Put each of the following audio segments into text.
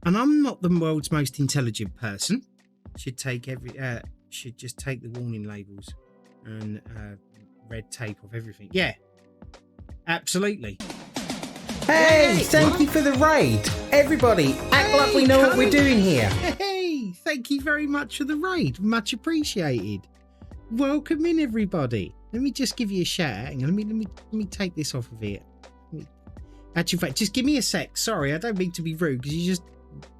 And I'm not the world's most intelligent person. Should just take the warning labels and red tape off everything. Yeah, absolutely. Hey, thank you for the raid. Everybody, act like we know what we're doing here. Hey, thank you very much for the raid. Much appreciated. Welcome in, everybody. Let me just give you a shout out. Hang on, let me take this off of here. Actually, in fact, just give me a sec. Sorry, I don't mean to be rude because you just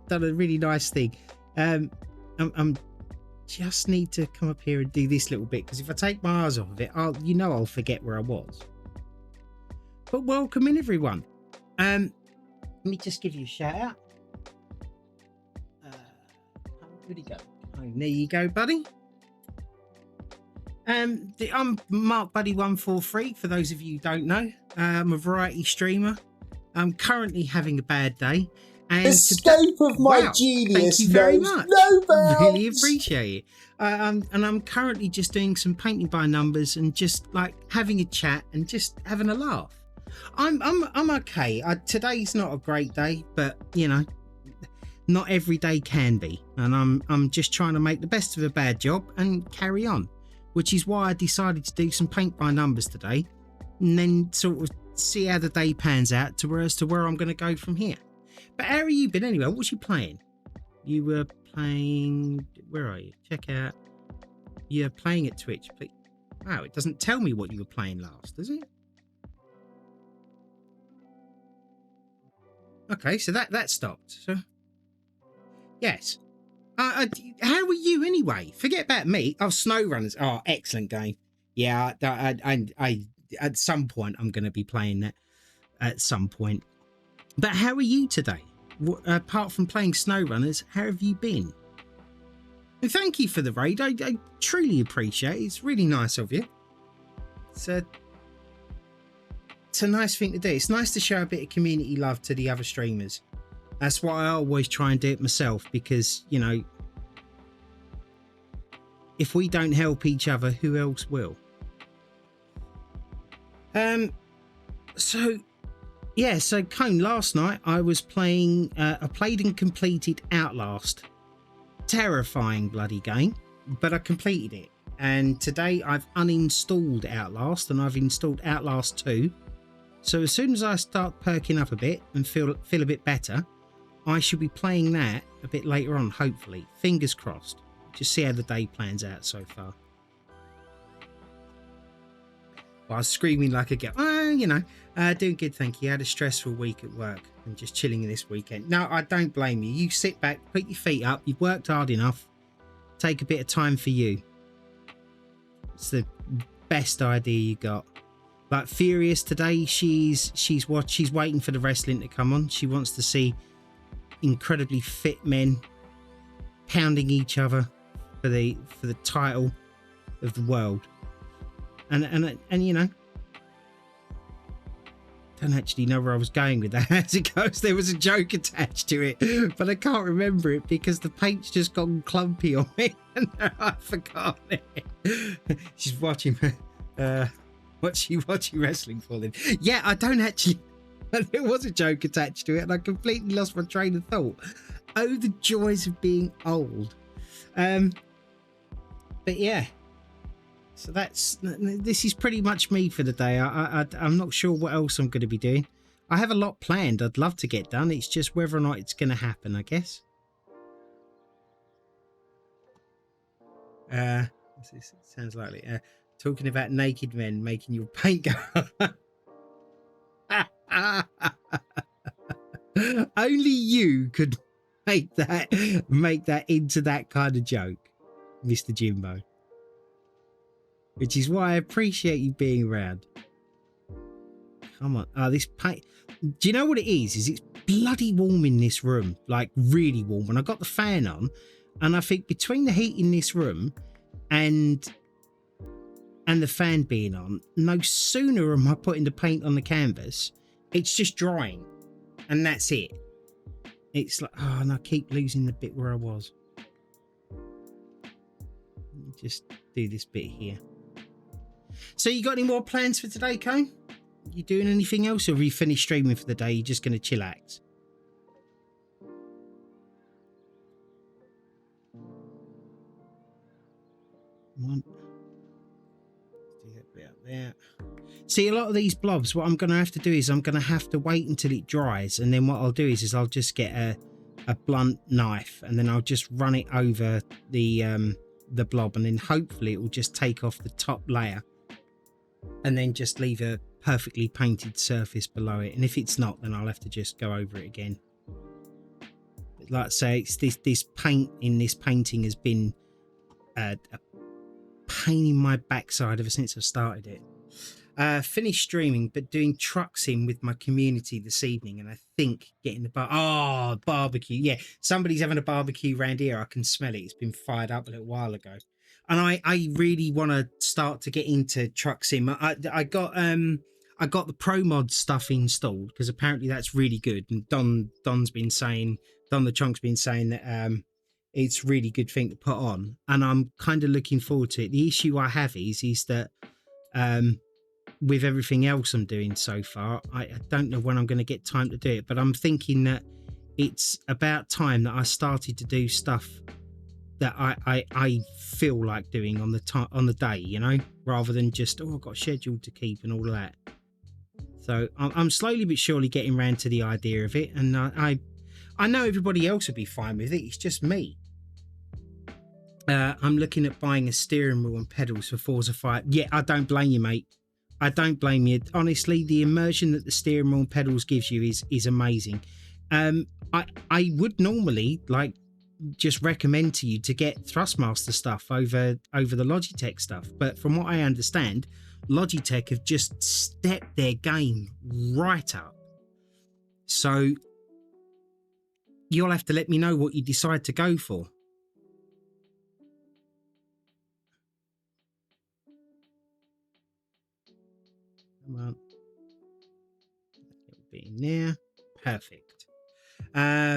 done a really nice thing. I'm just need to come up here and do this little bit because if I take my eyes off of it, I'll forget where I was. But welcome in, everyone. Let me just give you a shout out. Where'd he go? Oh, there you go, buddy. I'm Mark Buddy 143. For those of you who don't know, I'm a variety streamer. I'm currently having a bad day. And the scope of my genius. Thank you very much. No bounds. Really appreciate it. And I'm currently just doing some painting by numbers and just like having a chat and just having a laugh. I'm okay. Today's not a great day, but you know, not every day can be. And I'm just trying to make the best of a bad job and carry on, which is why I decided to do some paint by numbers today, and then sort of see how the day pans out as to where I'm going to go from here. But how have you been anyway? What was you playing? You were playing. Where are you? Check out. You're playing at Twitch. Wow, it doesn't tell me what you were playing last, does it? Okay, so that stopped. So yes. How are you anyway? Forget about me. Oh, SnowRunners. Oh, excellent game. Yeah, I at some point I'm going to be playing that at some point. But how are you today? Apart from playing SnowRunners, how have you been? And thank you for the raid. I truly appreciate it. It's really nice of you. It's a nice thing to do. It's nice to show a bit of community love to the other streamers. That's why I always try and do it myself, because, you know, if we don't help each other, who else will? So Cone, last night I was playing, I played and completed Outlast. Terrifying bloody game, but I completed it. And today I've uninstalled Outlast and I've installed Outlast 2. So as soon as I start perking up a bit and feel a bit better, I should be playing that a bit later on, hopefully. Fingers crossed. Just see how the day plans out so far. Well, I was screaming like a girl. Doing good, thank you. I had a stressful week at work and just chilling this weekend. No, I don't blame you. You sit back, put your feet up. You've worked hard enough. Take a bit of time for you. It's the best idea you got. Like Furious today, she's waiting for the wrestling to come on. She wants to see incredibly fit men pounding each other for the title of the world. And you know, don't actually know where I was going with that as it goes. There was a joke attached to it, but I can't remember it because the paint's just gone clumpy on me and I forgot it. She's watching what's she watching wrestling for then? Yeah, I don't actually. There was a joke attached to it and I completely lost my train of thought. Oh, the joys of being old. But yeah, so this is pretty much me for the day. I'm not sure what else I'm going to be doing. I have a lot planned I'd love to get done. It's just whether or not it's going to happen, I guess. It sounds likely. Talking about naked men making your paint go. Only you could make that into that kind of joke, Mr. Jimbo. Which is why I appreciate you being around. Come on. Oh, this paint. Do you know what it is? It's bloody warm in this room. Like really warm. When I got the fan on, and I think between the heat in this room and the fan being on, no sooner am I putting the paint on the canvas, it's just drying. And that's it. It's like, oh, and I keep losing the bit where I was. Let me just do this bit here. So you got any more plans for today, Cone? You doing anything else, or have you finished streaming for the day? You're just going to chillax? Come on. Do that bit up there. See, a lot of these blobs, what I'm going to have to do is I'm going to have to wait until it dries, and then what I'll do is I'll just get a blunt knife, and then I'll just run it over the blob, and then hopefully it will just take off the top layer, and then just leave a perfectly painted surface below it. And if it's not, then I'll have to just go over it again. But like I say, it's this paint in this painting has been a pain in my backside ever since I started it. Finished streaming, but doing truck sim with my community this evening, and I think getting the barbecue. Yeah, somebody's having a barbecue around here. I can smell it. It's been fired up a little while ago, and I really want to start to get into truck sim. I got the Pro Mod stuff installed because apparently that's really good, and Don the Chunk's been saying that it's really good thing to put on, and I'm kind of looking forward to it. The issue I have is that with everything else I'm doing so far, I don't know when I'm going to get time to do it, but I'm thinking that it's about time that I started to do stuff that I feel like doing on the day, you know, rather than just, I've got a schedule to keep and all of that. So I'm slowly but surely getting around to the idea of it, and I know everybody else would be fine with it. It's just me. I'm looking at buying a steering wheel and pedals for Forza 5. Yeah, I don't blame you, mate. I don't blame you. Honestly, the immersion that the steering wheel and pedals gives you is amazing. I would normally just recommend to you to get Thrustmaster stuff over the Logitech stuff, but from what I understand, Logitech have just stepped their game right up. So you'll have to let me know what you decide to go for. Come on. It'll be in there. Perfect.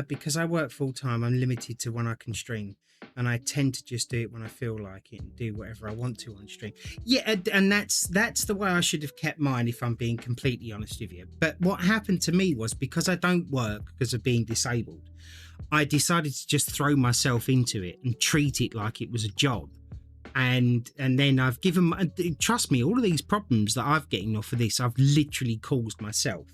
Because I work full time, I'm limited to when I can stream, and I tend to just do it when I feel like it and do whatever I want to on stream. Yeah, and that's the way I should have kept mine, if I'm being completely honest with you. But what happened to me was, because I don't work because of being disabled, I decided to just throw myself into it and treat it like it was a job. And then I've given, trust me, all of these problems that I've getting off of this, I've literally caused myself,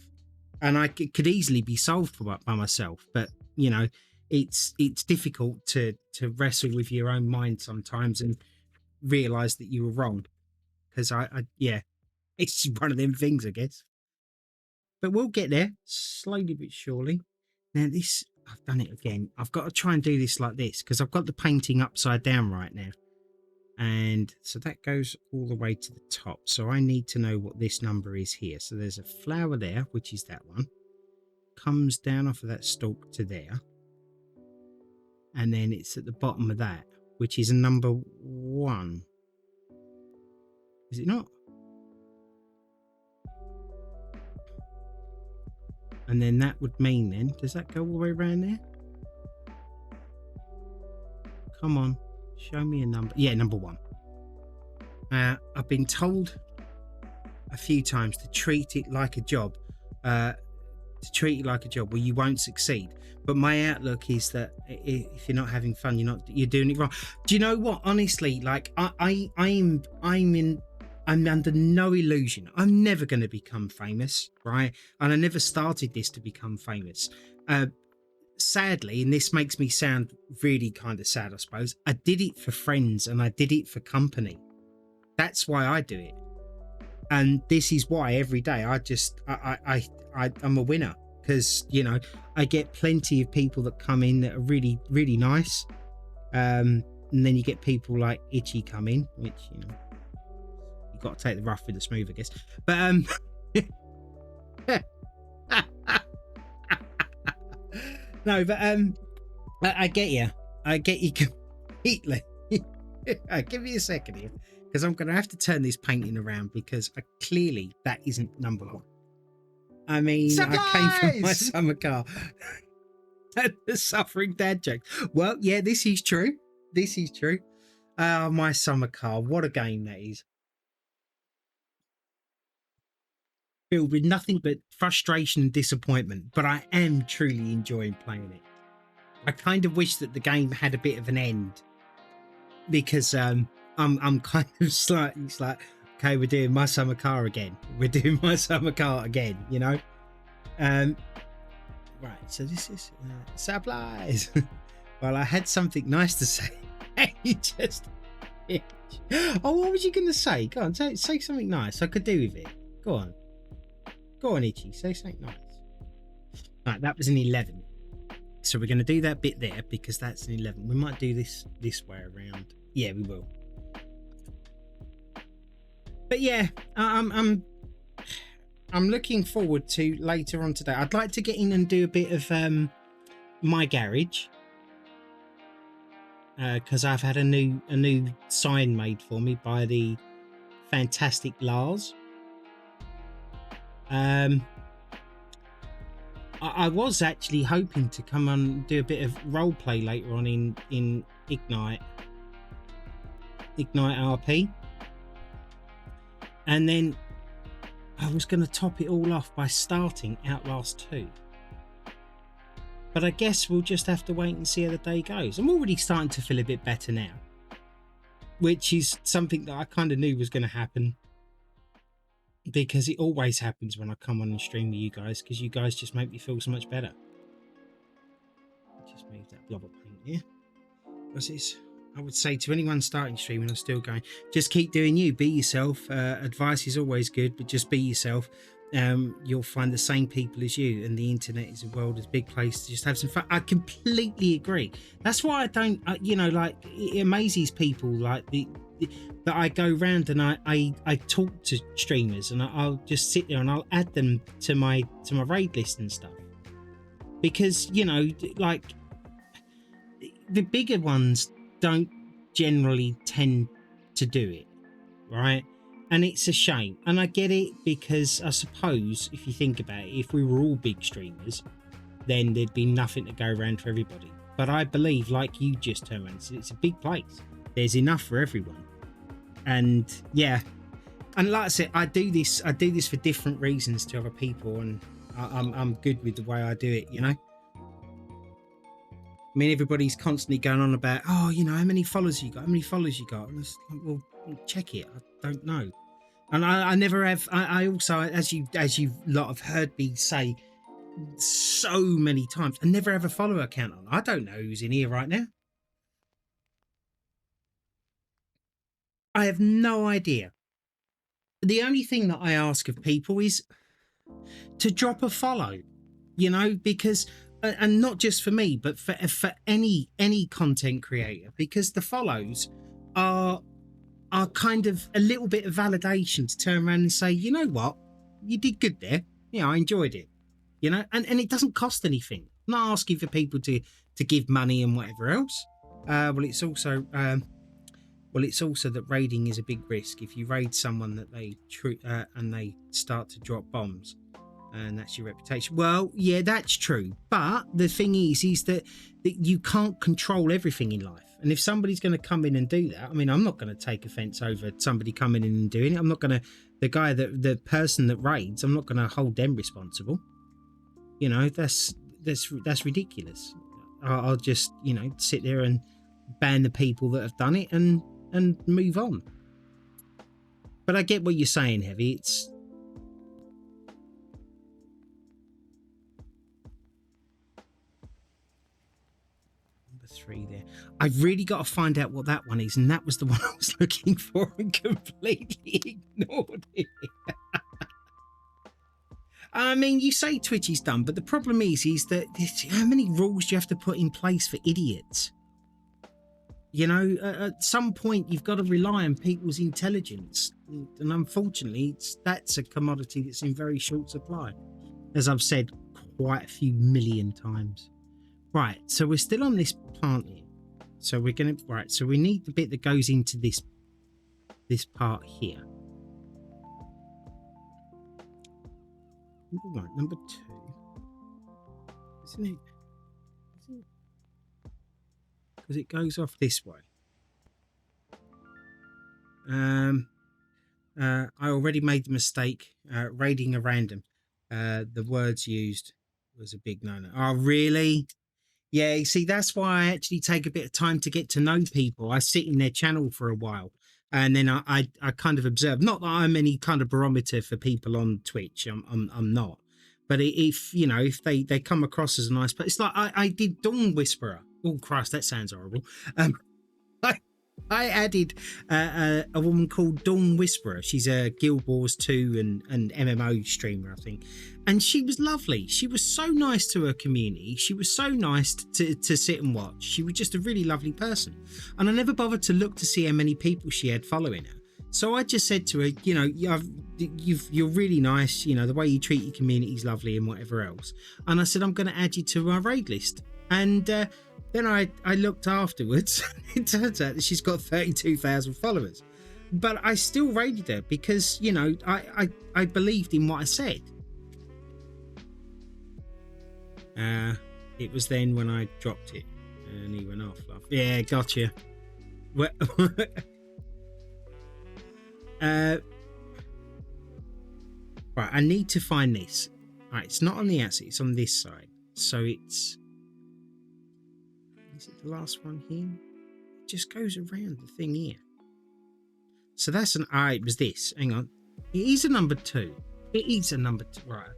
and I could easily be solved by myself. But you know, it's difficult to wrestle with your own mind sometimes and realize that you were wrong, because yeah, it's one of them things, I guess. But we'll get there slowly but surely. Now this, I've done it again. I've got to try and do this like this because I've got the painting upside down right now. And so that goes all the way to the top. So I need to know what this number is here. So there's a flower there, which is that one. Comes down off of that stalk to there. And then it's at the bottom of that, which is a number 1. Is it not? And then that would mean then, does that go all the way around there? Come on. Show me a number. Yeah, number 1. I've been told a few times to treat it like a job. Well, you won't succeed. But my outlook is that if you're not having fun, you're doing it wrong. Do you know what? Honestly, like I'm under no illusion. I'm never going to become famous, right? And I never started this to become famous. Sadly, and this makes me sound really kind of sad, I suppose, I did it for friends and I did it for company. That's why I do it. And this is why every day I'm a winner, because, you know, I get plenty of people that come in that are really, really nice. And then you get people like Itchy come in, which, you know, you've got to take the rough with the smooth, I guess. But, no, but I get you. I get you completely. Give me a second here, because I'm going to have to turn this painting around, because clearly that isn't number 1. I mean, Surprise! I came from my summer car. The suffering dad joke. Well, yeah, this is true. This is true. My summer car. What a game that is. Filled with nothing but frustration and disappointment, but I am truly enjoying playing it. I kind of wish that the game had a bit of an end, because I'm kind of slightly, it's like, okay, we're doing my summer car again. We're doing my summer car again, you know? Right, so this is supplies. Well, I had something nice to say. You just... Oh, what was you going to say? Go on, say something nice I could do with it. Go on. Go on, Itchy, say something nice. Right, that was an 11. So we're going to do that bit there because that's an 11. We might do this way around. Yeah, we will. But yeah, I'm looking forward to later on today. I'd like to get in and do a bit of my garage. Because I've had a new sign made for me by the fantastic Lars. I was actually hoping to come and do a bit of role play later on in Ignite RP, and then I was going to top it all off by starting Outlast 2. But I guess we'll just have to wait and see how the day goes. I'm already starting to feel a bit better now, which is something that I kind of knew was going to happen, because it always happens when I come on and stream with you guys, because you guys just make me feel so much better. Just move that blob of paint here. What's this? I would say to anyone starting streaming or still going, just keep doing you. Be yourself. Advice is always good, but just be yourself. You'll find the same people as you, and the internet is a world, is a big place to just have some fun. I completely agree. That's why I don't, like, it amazes people like that I go around and I talk to streamers, and I'll just sit there and I'll add them to my raid list and stuff, because like the bigger ones don't generally tend to do it, right? And it's a shame. And I get it, because I suppose if you think about it, if we were all big streamers, then there'd be nothing to go around for everybody. But I believe, like you just turned around and said, it's a big place. There's enough for everyone. And yeah. And like I said, I do this for different reasons to other people, and I'm good with the way I do it, I mean, everybody's constantly going on about, oh, how many followers you got? How many followers you got? And it's like, well, check it. I don't know. And I never have. I also, as you lot have heard me say so many times, I never have a follower count on. I don't know who's in here right now. I have no idea. The only thing that I ask of people is to drop a follow, because, and not just for me, but for any content creator, because the follows are kind of a little bit of validation to turn around and say, you know what, you did good there. I enjoyed it, and it doesn't cost anything. I'm not asking for people to give money and whatever else. It's also that raiding is a big risk. If you raid someone that and they start to drop bombs, and that's your reputation. Well, yeah, that's true. But the thing is that you can't control everything in life. And if somebody's going to come in and do that, I mean, I'm not going to take offense over somebody coming in and doing it. I'm not going to, the person that raids, I'm not going to hold them responsible. That's ridiculous. I'll just, sit there and ban the people that have done it and move on. But I get what you're saying, Heavy. It's, three there. I've really got to find out what that one is, and that was the one I was looking for and completely ignored it. I mean, you say Twitch is done, but the problem is that how many rules do you have to put in place for idiots? At some point you've got to rely on people's intelligence, and unfortunately that's a commodity that's in very short supply, as I've said quite a few million times. Right, so we're still on this plant here. So we're going to... Right, so we need the bit that goes into this part here. Right, number 2. Isn't it? Because it goes off this way. I already made the mistake raiding a random. The words used was a big no-no. Oh, really? Yeah, see, that's why I actually take a bit of time to get to know people. I sit in their channel for a while. And then I kind of observed, not that I'm any kind of barometer for people on Twitch. I'm not. But if you know, if they come across as a nice person, it's like I did Dawn Whisperer. Oh Christ, that sounds horrible. I added a woman called Dawn Whisperer. She's a Guild Wars 2 and MMO streamer, I think. And she was lovely. She was so nice to her community. She was so nice to sit and watch. She was just a really lovely person. And I never bothered to look to see how many people she had following her. So I just said to her, you know, you're really nice. You know, the way you treat your community is lovely and whatever else. And I said, I'm going to add you to my raid list. And then I looked afterwards. It turns out that she's got 32,000 followers. But I still raided her because, you know, I believed in what I said. It was then when I dropped it and he went off. Love. Yeah, gotcha. Well, right, I need to find this. Right, it's not on the outside, it's on this side. So it's... Is it the last one here? It just goes around the thing here. So that's an... Ah, it was this. Hang on. It is a number 2. It is a number 2. Right, okay.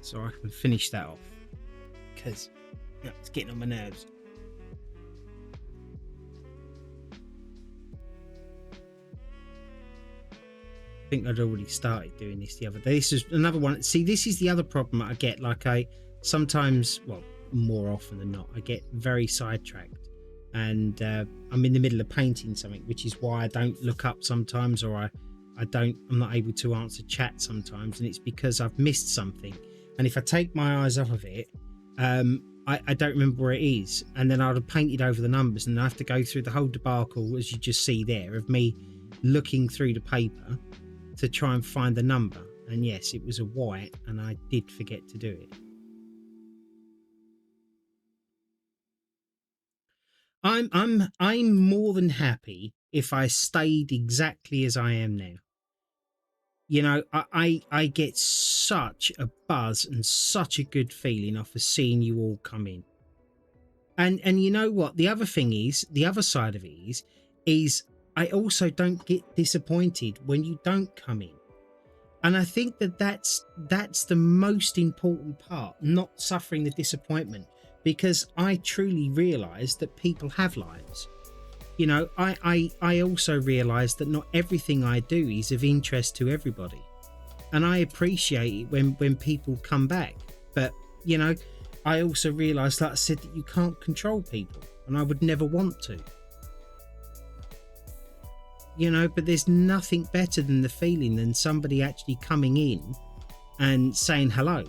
So I can finish that off. Because it's getting on my nerves. I think I'd already started doing this the other day. This is another one. See, this is the other problem I get. Like I sometimes, well, more often than not, I get very sidetracked. And I'm in the middle of painting something, which is why I don't look up sometimes, or I'm not able to answer chat sometimes. And it's because I've missed something. And if I take my eyes off of it, I don't remember where it is. And then I'd have painted over the numbers and I have to go through the whole debacle, as you just see there, of me looking through the paper to try and find the number. And yes, it was a white and I did forget to do it. I'm more than happy if I stayed exactly as I am now. You know, I get such a buzz and such a good feeling off of seeing you all come in. And you know what? The other thing is, the other side of it is I also don't get disappointed when you don't come in. And I think that's the most important part, not suffering the disappointment, because I truly realise that people have lives. You know, I also realise that not everything I do is of interest to everybody. And I appreciate it when people come back. But, you know, I also realise, like I said, that you can't control people. And I would never want to. You know, but there's nothing better than the feeling than somebody actually coming in and saying hello.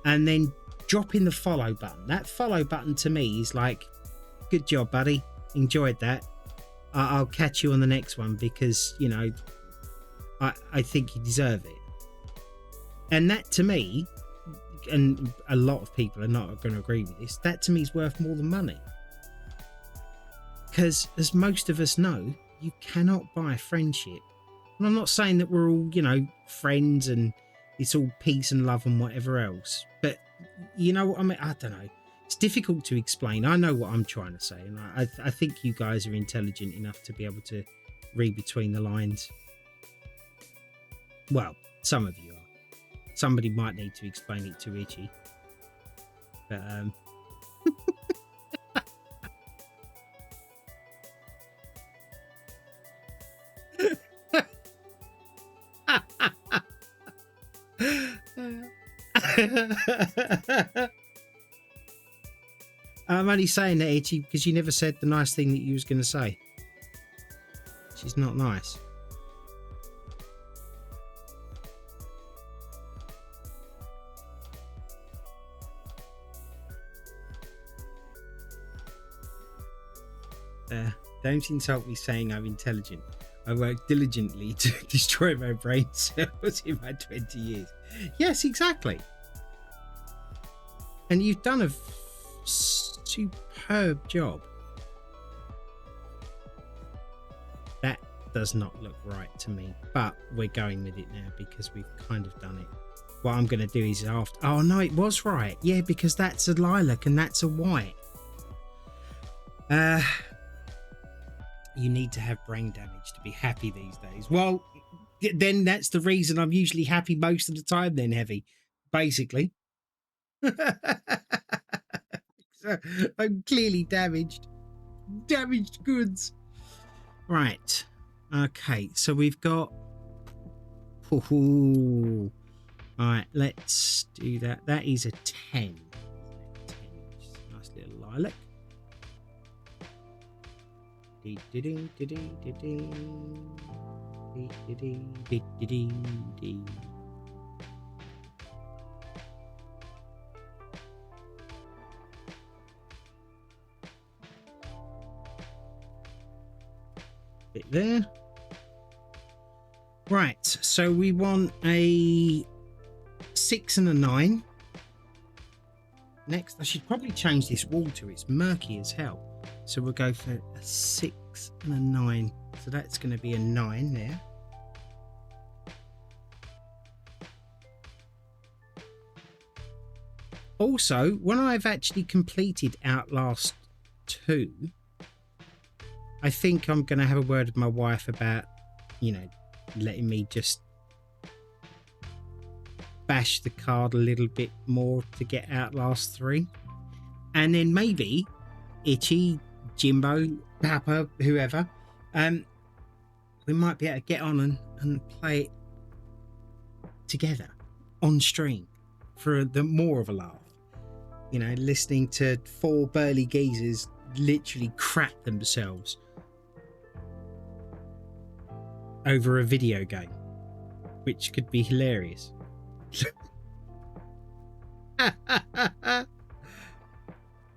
And then dropping the follow button. That follow button to me is like, good job, buddy. Enjoyed that. I'll catch you on the next one because, you know, I think you deserve it. And that to me, and a lot of people are not going to agree with this, that to me is worth more than money. Because as most of us know, you cannot buy friendship. And I'm not saying that we're all, you know, friends and it's all peace and love and whatever else. But you know what I mean? I don't know. It's difficult to explain. I know what I'm trying to say, and I think you guys are intelligent enough to be able to read between the lines. Well, some of you are. Somebody might need to explain it to Itchy. But I'm only saying that, Itchy, because you never said the nice thing that you was going to say. She's not nice. Don't insult me saying I'm intelligent. I work diligently to destroy my brain cells in my 20 years. Yes, exactly. And you've done a superb job. That does not look right to me, but we're going with it now because we've kind of done it. What I'm going to do is after... Oh, no, it was right. Yeah, because that's a lilac and that's a white. You need to have brain damage to be happy these days. Well, then that's the reason I'm usually happy most of the time, then, Heavy, basically. So, I'm clearly damaged. Damaged goods. Right. Okay, so we've got... Ooh. All right, let's do that. That is a 10. 10, just a nice little lilac. Bit there. Right, so we want a 6 and a 9. Next, I should probably change this water. It's murky as hell. So we'll go for a 6 and a 9. So that's going to be a 9 there. Also, when I've actually completed Outlast 2, I think I'm going to have a word with my wife about, you know, letting me just bash the card a little bit more to get Outlast 3. And then maybe Itchy, Jimbo, Papa, whoever, we might be able to get on and play it together on stream for the more of a laugh. You know, listening to 4 burly geezers literally crap themselves over a video game, which could be hilarious.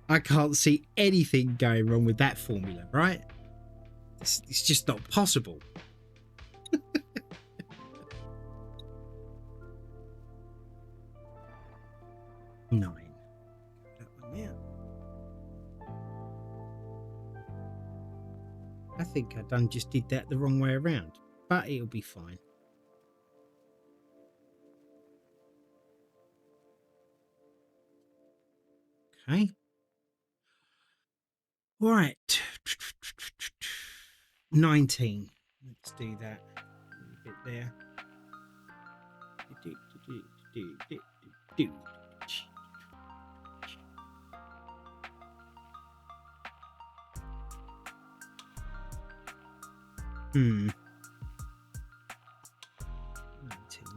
I can't see anything going wrong with that formula, right? It's just not possible. 9. That one there. I think I just did that the wrong way around, but it'll be fine. Okay. All right. 19. Let's do that. A little bit there.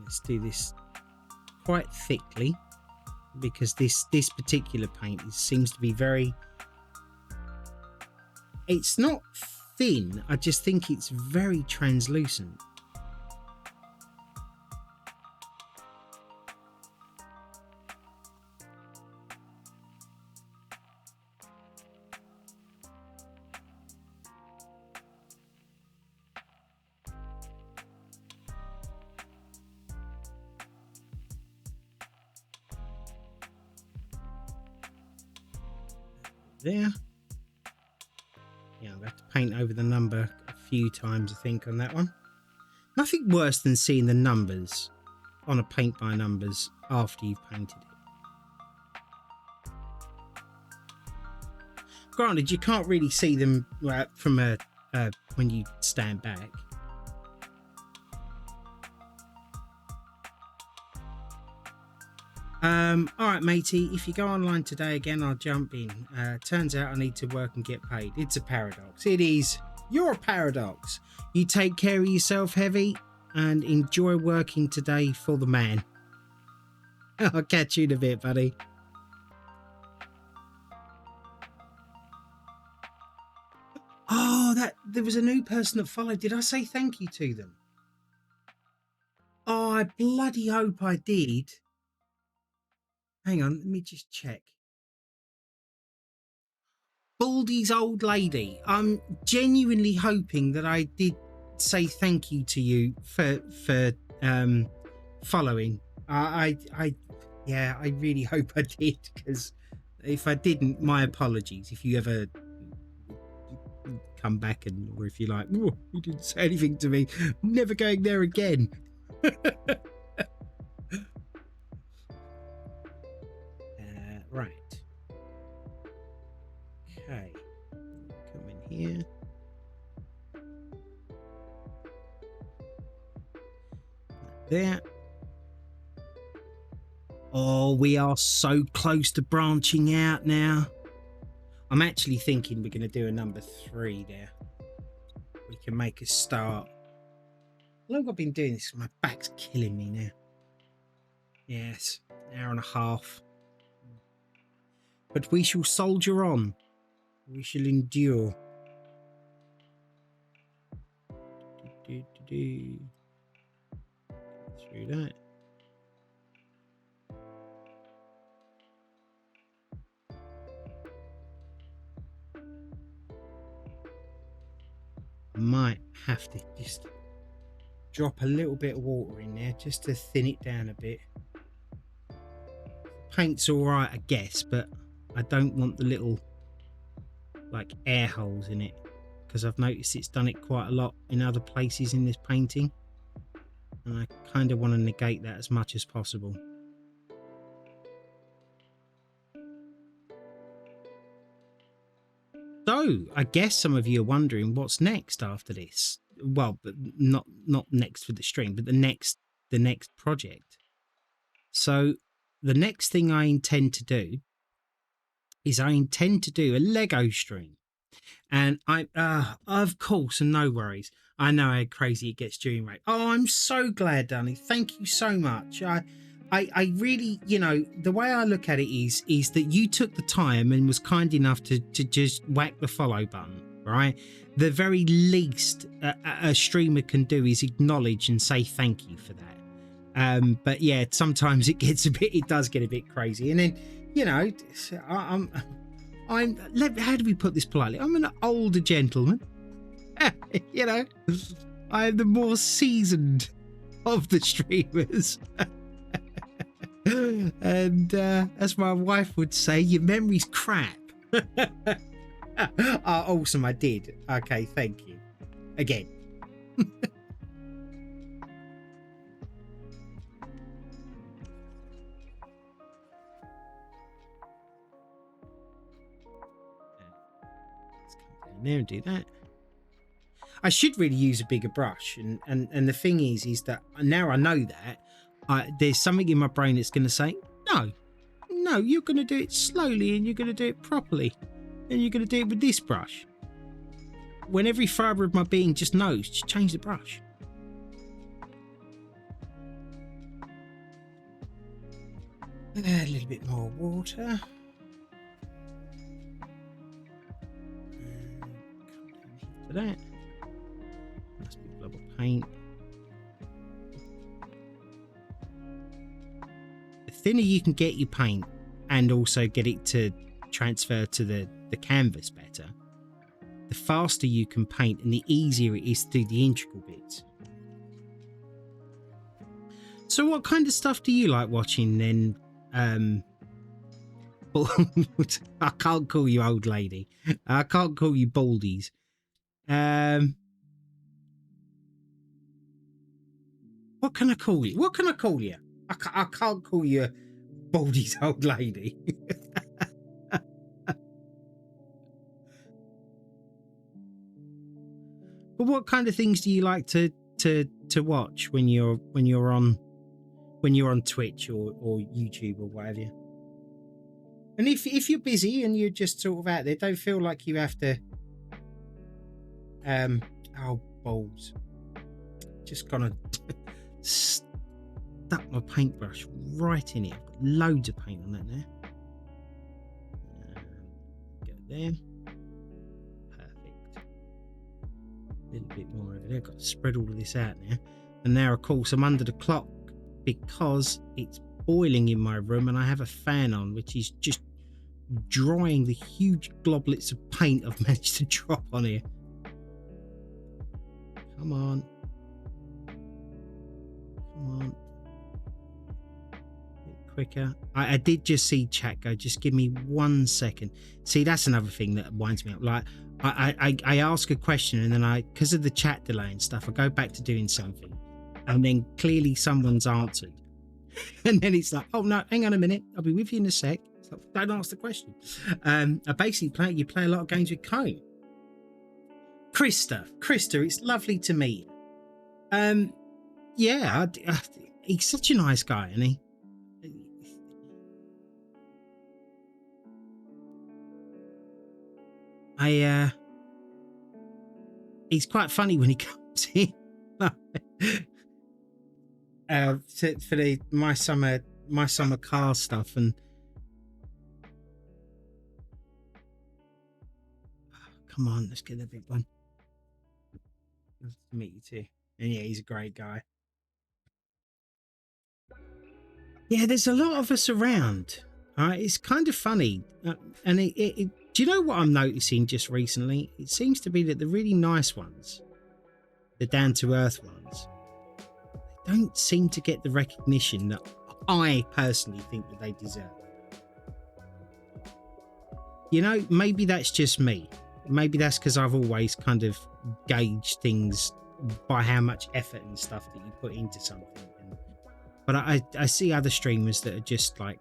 Let's do this quite thickly, because this particular paint seems to be very... It's not thin, I just think it's very translucent. There. Yeah, I'll have to paint over the number a few times, I think, on that one. Nothing worse than seeing the numbers on a paint by numbers after you've painted it. Granted, you can't really see them from when you stand back. All right, matey, if you go online today again, I'll jump in. Turns out I need to work and get paid. It's a paradox. It is. You're a paradox. You take care of yourself, Heavy, and enjoy working today for the man. I'll catch you in a bit, buddy. Oh, there was a new person that followed. Did I say thank you to them? Oh, I bloody hope I did. Hang on, let me just check. Baldy's old lady. I'm genuinely hoping that I did say thank you to you for following. I really hope I did, because if I didn't, my apologies. If you ever come back or if you're like, oh, you didn't say anything to me, I'm never going there again. Right. Okay. Come in here. there. Oh, we are so close to branching out now. I'm actually thinking we're going to do a number 3 there. We can make a start. How long have I been doing this? My back's killing me now. Yes, an hour and a half. But we shall soldier on. We shall endure. Through that. Might have to just drop a little bit of water in there just to thin it down a bit. Paint's all right, I guess, but I don't want the little like air holes in it, because I've noticed it's done it quite a lot in other places in this painting, and I kind of want to negate that as much as possible. So, I guess some of you are wondering what's next after this. Well, but not next for the stream, but the next project. So, the next thing I intend to do is I intend to do a Lego stream, and I, of course, and no worries. I know how crazy it gets during raid. Oh, I'm so glad, Danny. Thank you so much. I really, you know, the way I look at it is that you took the time and was kind enough to just whack the follow button, right? The very least a streamer can do is acknowledge and say thank you for that. But yeah, sometimes it does get a bit crazy. And then, you know, I'm how do we put this politely? I'm an older gentleman, you know, I am the more seasoned of the streamers. And as my wife would say, your memory's crap. Oh, awesome, I did. Okay, thank you. Again. Let's come down there and do that. I should really use a bigger brush, and the thing is that now I know that, there's something in my brain that's going to say, no, you're going to do it slowly, and you're going to do it properly, and you're going to do it with this brush. When every fibre of my being just knows, just change the brush. A little bit more water. Come down here to that. Nice big blob of paint. The thinner you can get your paint and also get it to transfer to the canvas better, the faster you can paint and the easier it is to do the integral bits. So what kind of stuff do you like watching then? I can't call you old lady. I can't call you baldies. What can I call you? What can I call you? I can't call you Baldy's old lady. But what kind of things do you like to watch when you're on Twitch or YouTube or whatever? And if you're busy and you're just sort of out there, don't feel like you have to. Oh balls! Just gonna stuck my paintbrush right in it. I've got loads of paint on that there. Go there. Perfect. A little bit more over there. Got to spread all of this out now. And now, of course, I'm under the clock because it's boiling in my room and I have a fan on, which is just drying the huge globlets of paint I've managed to drop on here. Come on. Come on. A bit quicker. I did just see chat go. Just give me 1 second. See, that's another thing that winds me up. Like, I ask a question and then because of the chat delay and stuff, I go back to doing something. And then clearly someone's answered. And then it's like, oh no, hang on a minute. I'll be with you in a sec. So don't ask the question. I basically you play a lot of games with Cone. Krista, it's lovely to meet you. yeah, he's such a nice guy, isn't he? He's quite funny when he comes in. For my summer car stuff, and come on, let's get the big one. Nice to meet you too. And yeah, he's a great guy. Yeah, there's a lot of us around. It's kind of funny, and do you know what I'm noticing just recently? It seems to be that the really nice ones, the down-to-earth ones, they don't seem to get the recognition that I personally think that they deserve. You know, maybe that's just me. Maybe that's because I've always kind of gauged things by how much effort and stuff that you put into something. But I see other streamers that are just like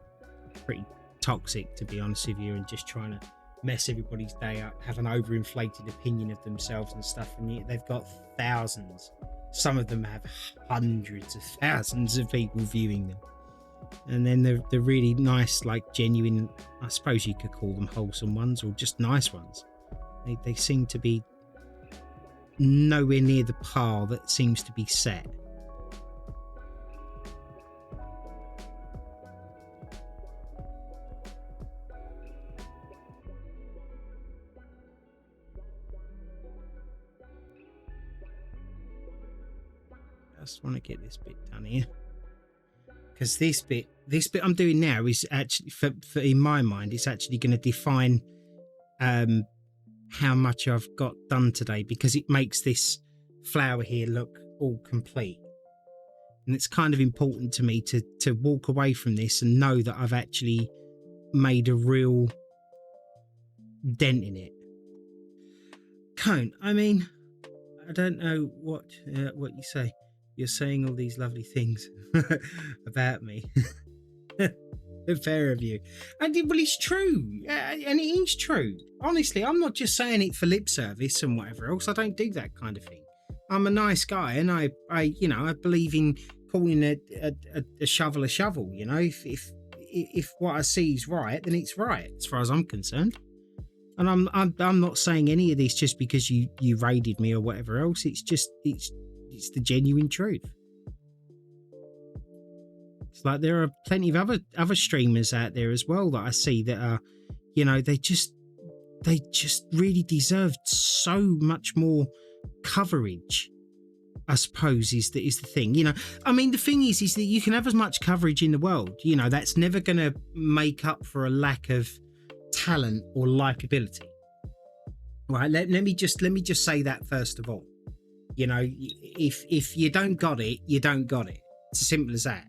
pretty toxic, to be honest with you, and just trying to mess everybody's day up, have an overinflated opinion of themselves and stuff, and yet they've got thousands. Some of them have hundreds of thousands of people viewing them. And then the really nice, like genuine, I suppose you could call them wholesome ones, or just nice ones. They seem to be nowhere near the par that seems to be set. I just want to get this bit done here, because this bit I'm doing now is actually for in my mind, it's actually going to define how much I've got done today, because it makes this flower here look all complete. And it's kind of important to me to walk away from this and know that I've actually made a real dent in it. Cone, I mean, I don't know what you say. You're saying all these lovely things about me. Fair of you. And well, it's true. And it is true. Honestly, I'm not just saying it for lip service and whatever else. I don't do that kind of thing. I'm a nice guy, and I believe in calling a shovel a shovel. You know, if what I see is right, then it's right, as far as I'm concerned. And I'm not saying any of this just because you raided me or whatever else. It's just it's the genuine truth. It's like there are plenty of other streamers out there as well that I see that are, you know, they just really deserved so much more coverage, I suppose is the thing. You know, I mean, the thing is that you can have as much coverage in the world, you know, that's never going to make up for a lack of talent or likability. Right, let me just say that first of all. You know, if you don't got it, you don't got it. It's as simple as that.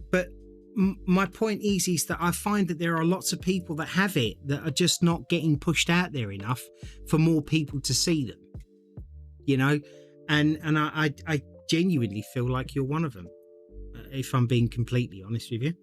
But my point is that I find that there are lots of people that have it that are just not getting pushed out there enough for more people to see them. You know, and I genuinely feel like you're one of them, if I'm being completely honest with you.